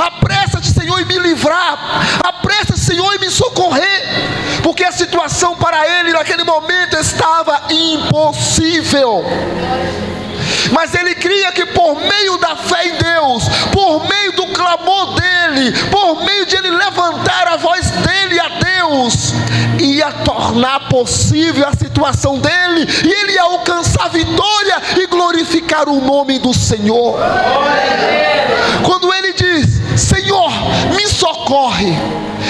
apressa-te, Senhor, em me livrar, apressa-te, Senhor, em me socorrer, porque a situação para ele naquele momento estava impossível. Mas ele cria que por meio da fé em Deus, por meio do clamor dele, por meio de ele levantar a voz dele a Deus, ia tornar possível a situação dele, e ele ia alcançar a vitória e glorificar o nome do Senhor. Quando ele diz: Senhor, me socorre,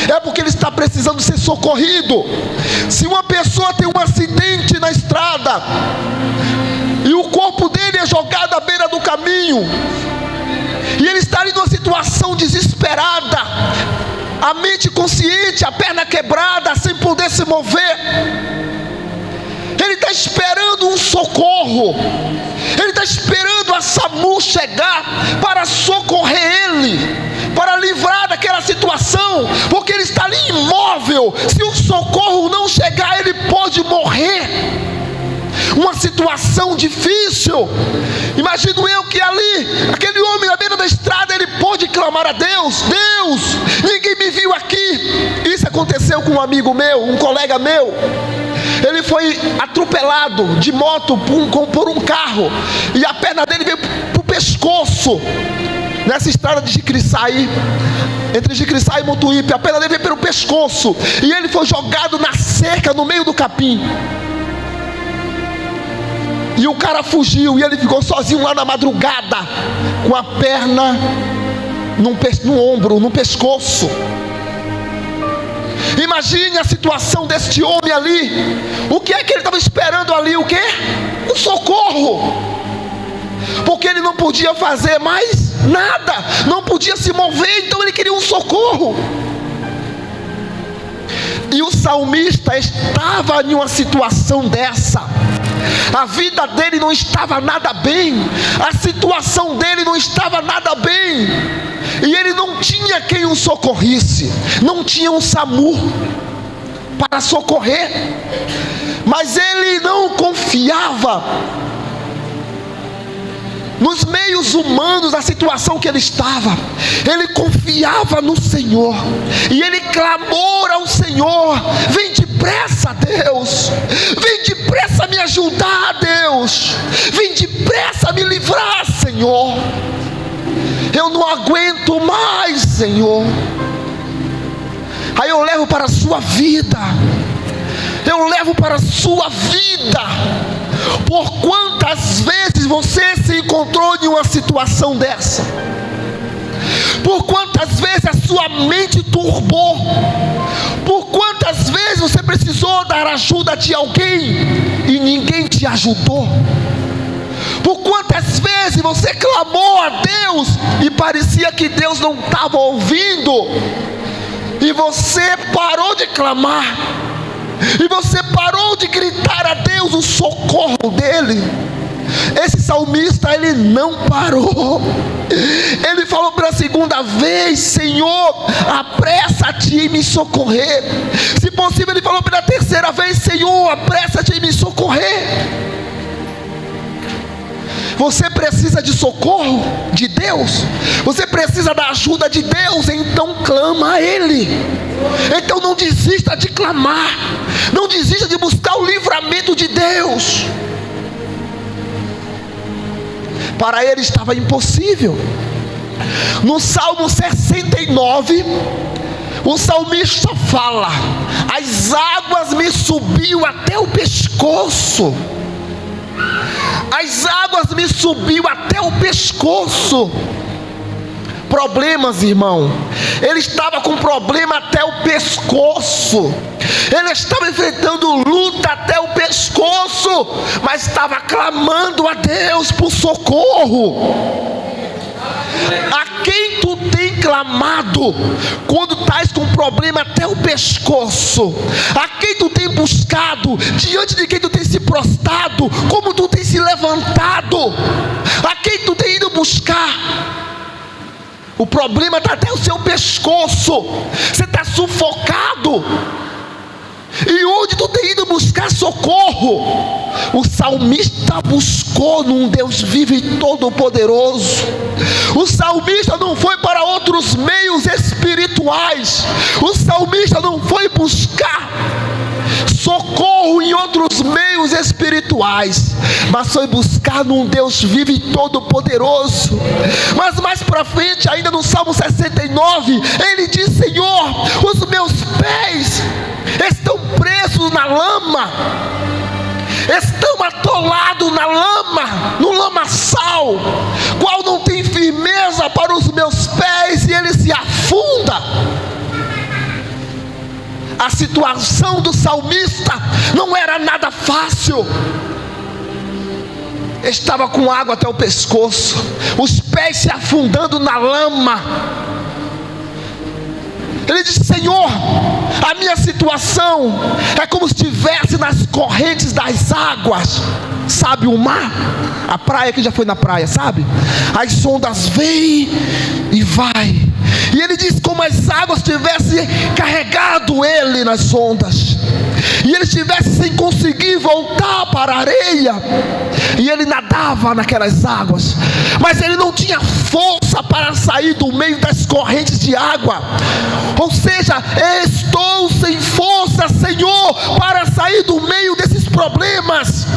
é porque ele está precisando ser socorrido. Se uma pessoa tem um acidente na estrada e o corpo dele é jogado à beira do caminho, e ele está ali numa situação desesperada, a mente consciente, a perna quebrada, sem poder se mover, ele está esperando um socorro, ele está esperando a SAMU chegar para socorrer ele, para livrar daquela situação, porque ele está ali imóvel. Se o socorro não chegar, ele pode morrer. Uma situação difícil. Imagino eu que ali, aquele homem à beira da estrada, ele pôde clamar a Deus: Deus, ninguém me viu aqui. Isso aconteceu com um amigo meu, um colega meu. Ele foi atropelado de moto por um carro, e a perna dele veio para o pescoço, nessa estrada de Jiquiriçaí, entre Jiquiriçaí e Mutuípe. A perna dele veio pelo pescoço, e ele foi jogado na cerca, no meio do capim. E o cara fugiu, e ele ficou sozinho lá na madrugada, com a perna no ombro, no pescoço. Imagine a situação deste homem ali. O que é que ele estava esperando ali? O quê? Um socorro. Porque ele não podia fazer mais nada, não podia se mover, então ele queria um socorro. E o salmista estava em uma situação dessa. A vida dele não estava nada bem, a situação dele não estava nada bem, e ele não tinha quem o socorrisse, não tinha um SAMU para socorrer. Mas ele não confiava nos meios humanos da situação que ele estava. Ele confiava no Senhor, e ele clamou ao Senhor: vem depressa, Deus, vem depressa me ajudar, Deus, vem depressa me livrar, Senhor, eu não aguento mais, Senhor. Aí eu levo para a sua vida, eu levo para a sua vida. Por quantas vezes você se encontrou em uma situação dessa? Por quantas vezes a sua mente turbou? Por quantas vezes você precisou dar ajuda de alguém e ninguém te ajudou? Por quantas vezes você clamou a Deus e parecia que Deus não estava ouvindo, e você parou de clamar, e você parou de gritar a Deus o socorro dele? Esse salmista, ele não parou. Ele falou pela segunda vez: Senhor, apressa-te em me socorrer. Se possível, ele falou pela terceira vez: Senhor, apressa-te em me socorrer. Você precisa de socorro de Deus, você precisa da ajuda de Deus, então clama a Ele. Então não desista de clamar, não desista de buscar o livramento de Deus. Para ele estava impossível. No Salmo 69, o salmista fala: as águas me subiam até o pescoço. As águas me subiam até o pescoço. Problemas, irmão. Ele estava com problema até o pescoço. Ele estava enfrentando luta até o pescoço, mas estava clamando a Deus por socorro. A quem tu tem clamado quando estás com problema até o pescoço? A quem tu tem buscado? Diante de quem tu tem se prostrado? Como tu tem se levantado? A quem tu tem ido buscar? O problema está até o seu pescoço. Você está sufocado. E onde tu tem ido buscar socorro? O salmista buscou num Deus vivo e todo-poderoso. O salmista não foi para outros meios espirituais. O salmista não foi buscar socorro em outros meios espirituais, mas foi buscar num Deus vivo e todo-poderoso. Mas mais para frente, ainda no Salmo 69, ele diz: Senhor, os meus pés estão presos na lama, estão atolados na lama, no lamaçal, qual não tem firmeza para os meus pés, e ele se afunda. A situação do salmista não era nada fácil. Estava com água até o pescoço, os pés se afundando na lama. Ele disse: Senhor, a minha situação é como se estivesse nas correntes das águas. Sabe o mar? A praia, que já foi na praia, sabe? As ondas vêm e vai. E ele diz como as águas tivessem carregado ele nas ondas, e ele estivesse sem conseguir voltar para a areia. E ele nadava naquelas águas, mas ele não tinha força para sair do meio das correntes de água. Ou seja, estou sem força, Senhor, para sair do meio desses problemas.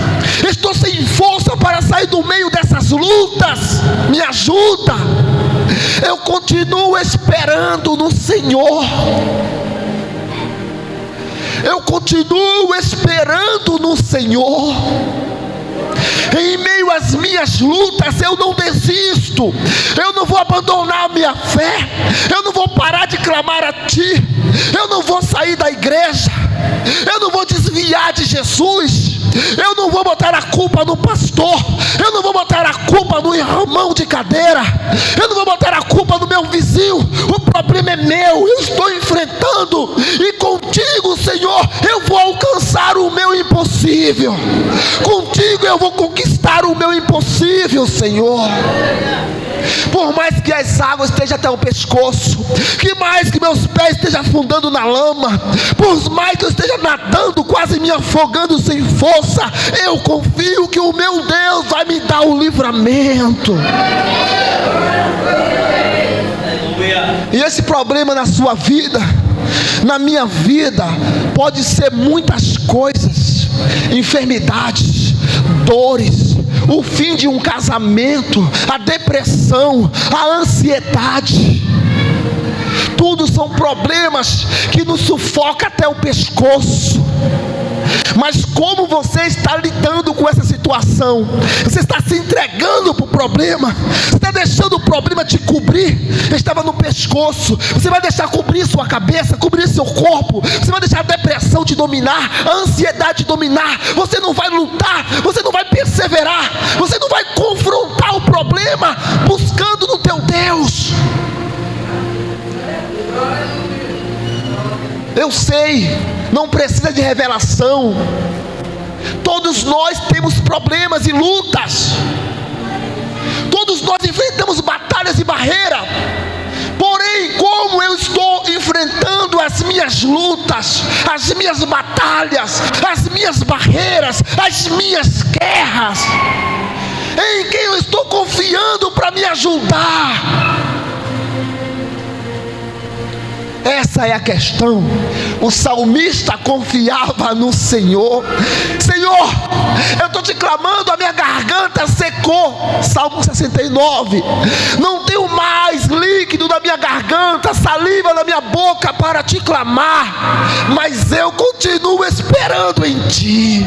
Estou sem força para sair do meio dessas lutas. Me ajuda. Eu continuo esperando no Senhor. Eu continuo esperando no Senhor. Em meio às minhas lutas, eu não desisto. Eu não vou abandonar a minha fé. Eu não vou parar de clamar a Ti. Eu não vou sair da igreja. Eu não vou desviar de Jesus. Eu não vou botar a culpa no pastor. Eu não vou botar a culpa no irmão de cadeira. Eu não vou botar a culpa no meu vizinho. O problema é meu. Eu estou enfrentando. E contigo, Senhor, eu vou alcançar o meu impossível. Contigo eu vou conquistar o meu impossível, Senhor. Por mais que as águas estejam até o pescoço, que mais que meus pés estejam afundando na lama, por mais que eu esteja nadando, quase me afogando sem força, eu confio que o meu Deus vai me dar o livramento. E esse problema na sua vida, na minha vida, pode ser muitas coisas: enfermidades, dores, o fim de um casamento, a depressão, a ansiedade. Tudo são problemas que nos sufocam até o pescoço. Mas como você está lidando com essa situação? Você está se entregando para o problema? Você está deixando o problema te cobrir? Estava no pescoço. Você vai deixar cobrir sua cabeça, cobrir seu corpo? Você vai deixar a depressão te dominar, a ansiedade te dominar? Você não vai lutar, você não vai perseverar, você não vai confrontar o problema buscando no teu Deus. Eu sei, não precisa de revelação. Todos nós temos problemas e lutas. Todos nós enfrentamos batalhas e barreiras. Porém, como eu estou enfrentando as minhas lutas, as minhas batalhas, as minhas barreiras, as minhas guerras? Em quem eu estou confiando para me ajudar? Essa é a questão. O salmista confiava no Senhor. Senhor, eu estou te clamando, a minha garganta secou. Salmo 69. Não tenho mais líquido na minha garganta, saliva na minha boca para te clamar, mas eu continuo esperando em Ti.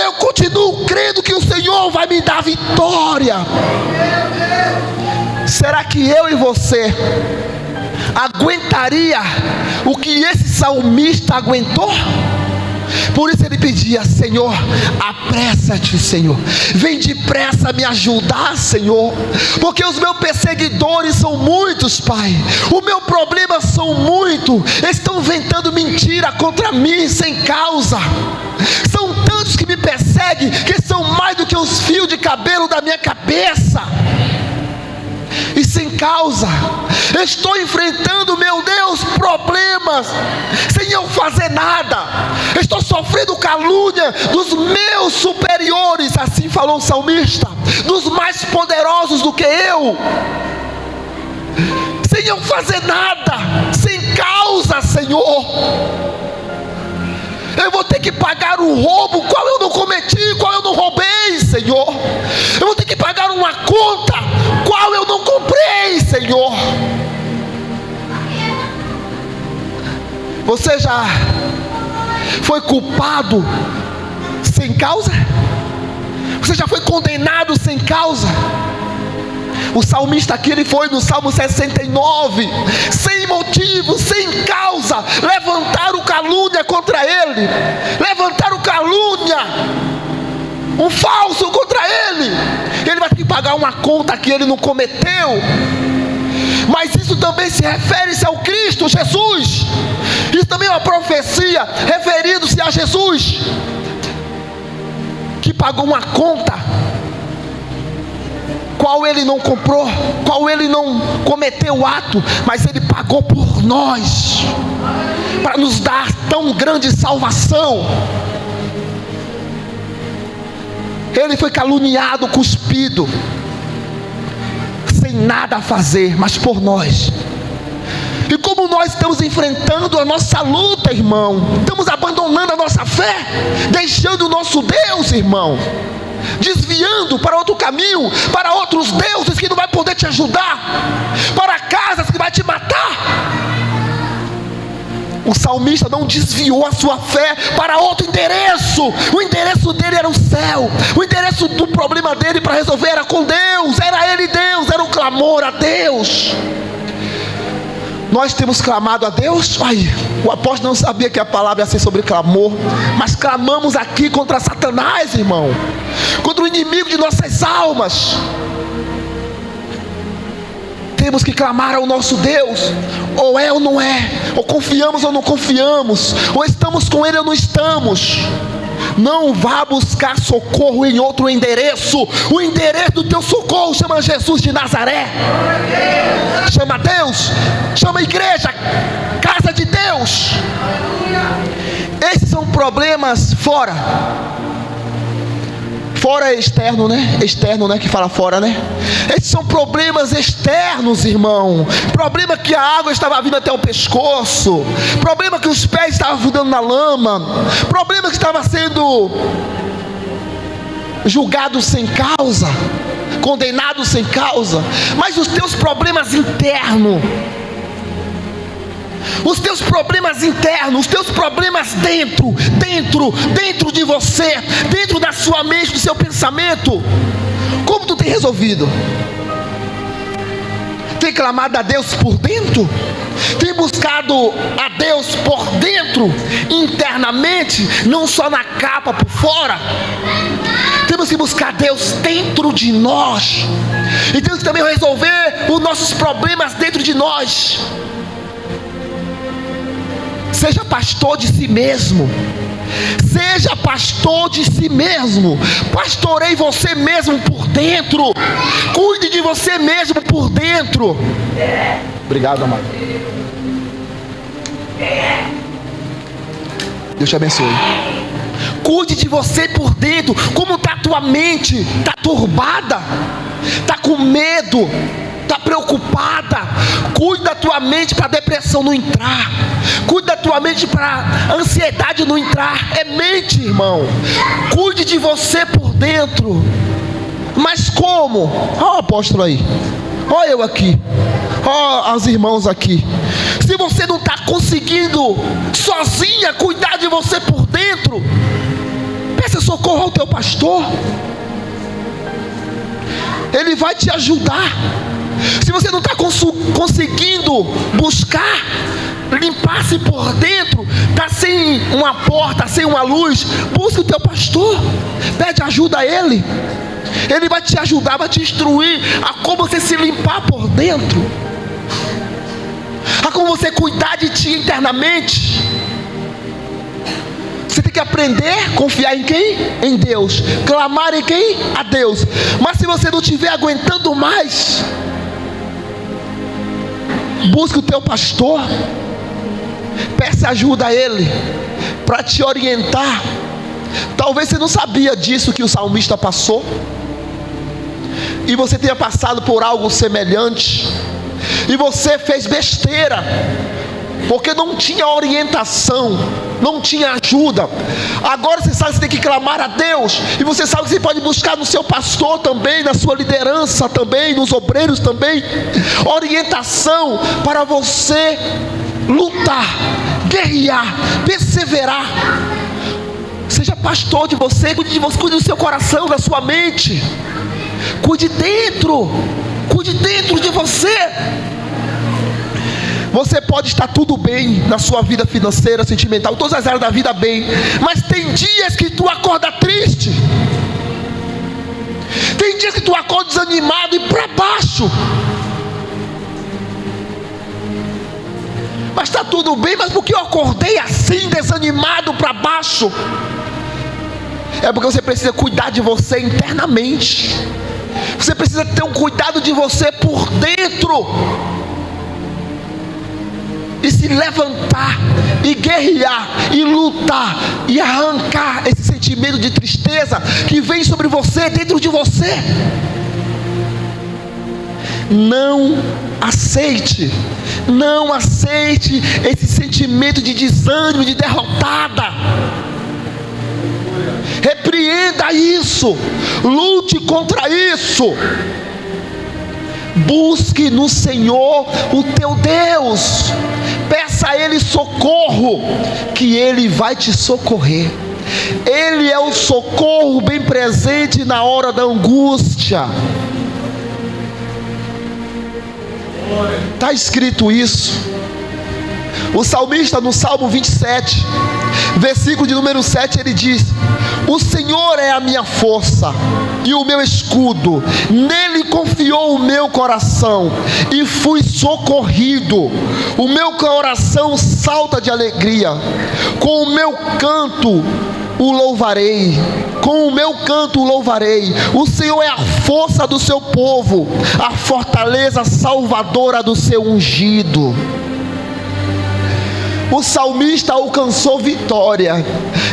Eu continuo crendo que o Senhor vai me dar vitória. Será que eu e você aguentaria o que esse salmista aguentou? Por isso ele pedia: Senhor, apressa-te, Senhor, vem depressa me ajudar, Senhor, porque os meus perseguidores são muitos, Pai. O meu problema são muitos, estão inventando mentira contra mim sem causa. São tantos que me perseguem, que são mais do que os fios de cabelo da minha cabeça. E sem causa, Estou enfrentando, meu Deus, problemas sem eu fazer nada. Estou sofrendo calúnia dos meus superiores, assim falou o salmista, dos mais poderosos do que eu, sem eu fazer nada, sem causa, Senhor. Eu vou ter que pagar um roubo, qual eu não cometi, qual eu não roubei, Senhor. Eu vou ter que pagar uma conta, qual eu não comprei, Senhor. Você já foi culpado sem causa? Você já foi condenado sem causa? O salmista aqui, ele foi no Salmo 69, sem motivo, sem causa, levantaram calúnia contra ele, levantaram calúnia, um falso contra ele. Ele vai ter que pagar uma conta que ele não cometeu. Mas isso também se refere-se ao Cristo Jesus. Isso também é uma profecia referindo-se a Jesus, que pagou uma conta qual ele não comprou, qual ele não cometeu o ato, mas ele pagou por nós, para nos dar tão grande salvação. Ele foi caluniado, cuspido, sem nada a fazer, mas por nós. E como nós estamos enfrentando a nossa luta, irmão, estamos abandonando a nossa fé, deixando o nosso Deus, irmão, desviando para outro caminho, para outros deuses que não vai poder te ajudar, para casas que vai te matar. O salmista não desviou a sua fé para outro endereço. O endereço dele era o céu. O endereço do problema dele para resolver era com Deus. Era ele Deus, era um clamor a Deus. Nós temos clamado a Deus. Ai, o apóstolo não sabia que a palavra ia ser sobre clamor, mas clamamos aqui contra Satanás, irmão, contra o inimigo de nossas almas. Temos que clamar ao nosso Deus, ou é ou não é, ou confiamos ou não confiamos, ou estamos com Ele ou não estamos. Não vá buscar socorro em outro endereço. O endereço do teu socorro chama Jesus de Nazaré, chama Deus, chama igreja, casa de Deus. Esses são problemas fora é externo, né? Externo, né? Que fala fora, né? Esses são problemas externos, irmão. Problema que a água estava vindo até o pescoço. Problema que os pés estavam afundando na lama. Problema que estava sendo julgado sem causa, condenado sem causa. Mas os teus problemas internos, os teus problemas internos, os teus problemas dentro de você, dentro da sua mente, do seu pensamento, como tu tem resolvido? Tem clamado a Deus por dentro? Tem buscado a Deus por dentro, internamente, não só na capa, por fora? Temos que buscar Deus dentro de nós, e temos que também resolver os nossos problemas dentro de nós. Seja pastor de si mesmo. Seja pastor de si mesmo. Pastoreie você mesmo por dentro. Cuide de você mesmo por dentro. Obrigado, amado. Deus te abençoe. Cuide de você por dentro. Como está a tua mente? Está turbada? Está com medo? Está preocupada? Cuide da tua mente para a depressão não entrar. Cuide da tua mente para a ansiedade não entrar. É mente, irmão. Cuide de você por dentro. Mas como? Olha o apóstolo aí, olha eu aqui, olha os irmãos aqui. Se você não está conseguindo sozinha cuidar de você por dentro, peça socorro ao teu pastor. Ele vai te ajudar. Se você não está conseguindo buscar limpar-se por dentro, está sem uma porta, sem uma luz, busca o teu pastor, pede ajuda a ele. Ele vai te ajudar, vai te instruir a como você se limpar por dentro, a como você cuidar de ti internamente. Você tem que aprender a confiar em quem? Em Deus. Clamar em quem? A Deus. Mas se você não estiver aguentando mais, Busque o teu pastor, peça ajuda a ele para te orientar. Talvez você não sabia disso que o salmista passou, e você tenha passado por algo semelhante, e você fez besteira, porque não tinha orientação, não tinha ajuda. Agora você sabe que você tem que clamar a Deus, e você sabe que você pode buscar no seu pastor também, na sua liderança também, nos obreiros também, orientação para você lutar, guerrear, perseverar. Seja pastor de você, cuide do seu coração, da sua mente, cuide dentro de você. Você pode estar tudo bem na sua vida financeira, sentimental, todas as áreas da vida bem, mas tem dias que tu acorda triste, tem dias que tu acorda desanimado e para baixo. Mas está tudo bem, mas por que eu acordei assim, desanimado, para baixo? É porque você precisa cuidar de você internamente. Você precisa ter um cuidado de você por dentro, e se levantar, e guerrear, e lutar, e arrancar esse sentimento de tristeza que vem sobre você, dentro de você. Não aceite esse sentimento de desânimo, de derrotada. Repreenda isso, lute contra isso. Busque no Senhor o teu Deus, peça a Ele socorro, que Ele vai te socorrer. Ele é o socorro bem presente na hora da angústia. Está escrito isso. O salmista, no Salmo 27, versículo de número 7, ele diz: o Senhor é a minha força e o meu escudo, nele confiou o meu coração e fui socorrido. O meu coração salta de alegria, com o meu canto o louvarei, com o meu canto o louvarei. O Senhor é a força do seu povo, a fortaleza salvadora do seu ungido. O salmista alcançou vitória,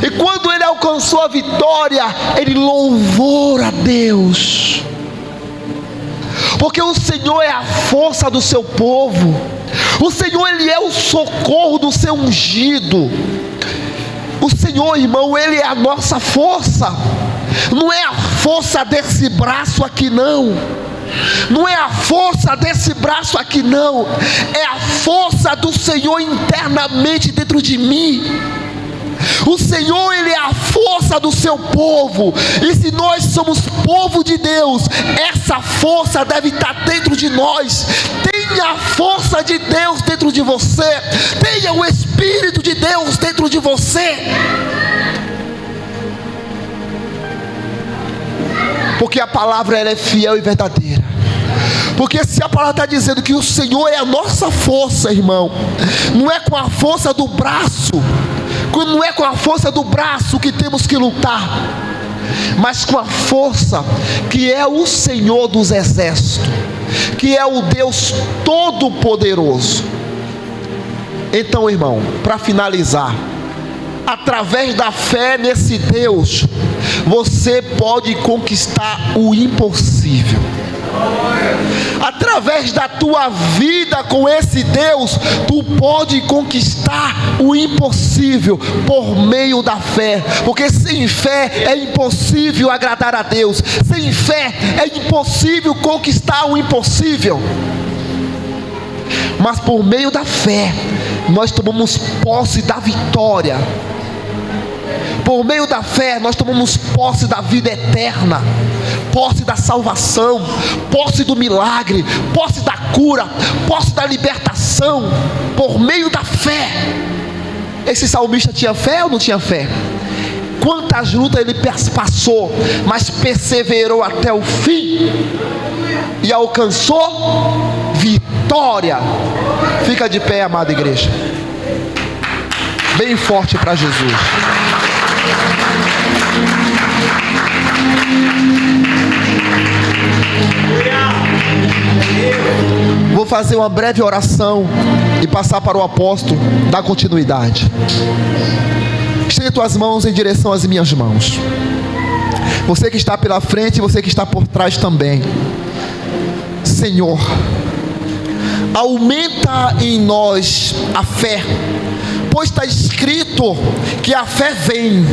e quando ele alcançou a vitória, ele louvou a Deus, porque o Senhor é a força do seu povo. O Senhor, Ele é o socorro do seu ungido. O Senhor, irmão, Ele é a nossa força. Não é a força desse braço aqui, não. Não é a força desse braço aqui, não. É a força do Senhor internamente dentro de mim. O Senhor, Ele é a força do seu povo. E se nós somos povo de Deus, essa força deve estar dentro de nós. Tenha a força de Deus dentro de você. Tenha o Espírito de Deus dentro de você. Porque a palavra, ela é fiel e verdadeira. Porque se a palavra está dizendo que o Senhor é a nossa força, irmão, não é com a força do braço, não é com a força do braço que temos que lutar, mas com a força que é o Senhor dos exércitos, que é o Deus Todo-Poderoso. Então, irmão, para finalizar, através da fé nesse Deus, você pode conquistar o impossível. Através da tua vida com esse Deus, tu pode conquistar o impossível por meio da fé. Porque sem fé é impossível agradar a Deus. Sem fé é impossível conquistar o impossível. Mas por meio da fé, nós tomamos posse da vitória. Por meio da fé, nós tomamos posse da vida eterna, posse da salvação, posse do milagre, posse da cura, posse da libertação, por meio da fé. Esse salmista tinha fé ou não tinha fé? Quantas lutas ele passou, mas perseverou até o fim e alcançou vitória. Fica de pé, amada igreja, bem forte para Jesus. Vou fazer uma breve oração e passar para o apóstolo dar continuidade. Estende tuas mãos em direção às minhas mãos. Você que está pela frente e você que está por trás também. Senhor, aumenta em nós a fé, pois está escrito que a fé vem,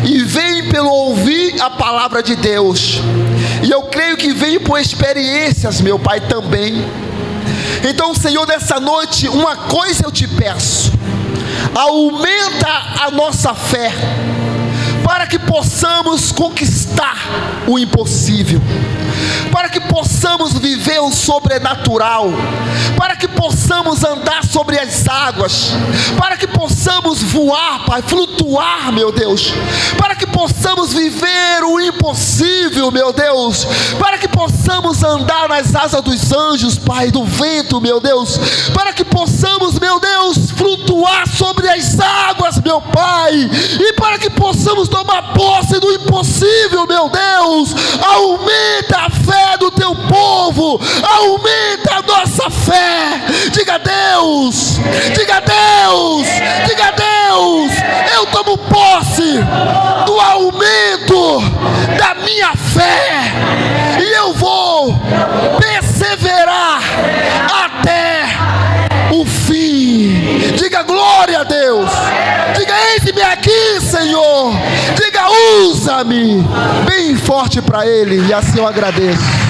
e vem pelo ouvir a palavra de Deus, e eu creio que vem por experiências, meu Pai, também. Então, Senhor, nessa noite, uma coisa eu te peço: aumenta a nossa fé, para que possamos conquistar o impossível, para que possamos viver o sobrenatural, para que possamos andar sobre as águas, para que possamos voar, Pai, flutuar, meu Deus, para que possamos viver o impossível, meu Deus, para que possamos andar nas asas dos anjos, Pai, do vento, meu Deus, para que possamos, meu Deus, flutuar sobre as águas, meu Pai, e para que possamos tomar posse do impossível, meu Deus. Aumenta a fé do teu povo, aumenta a nossa fé. Diga Deus, diga Deus, diga Deus, eu tomo posse do aumento da minha fé, e eu vou perseverar até o fim. Diga glória a Deus, diga eis-me aqui, Senhor, diga usa-me bem forte para Ele, e assim eu agradeço.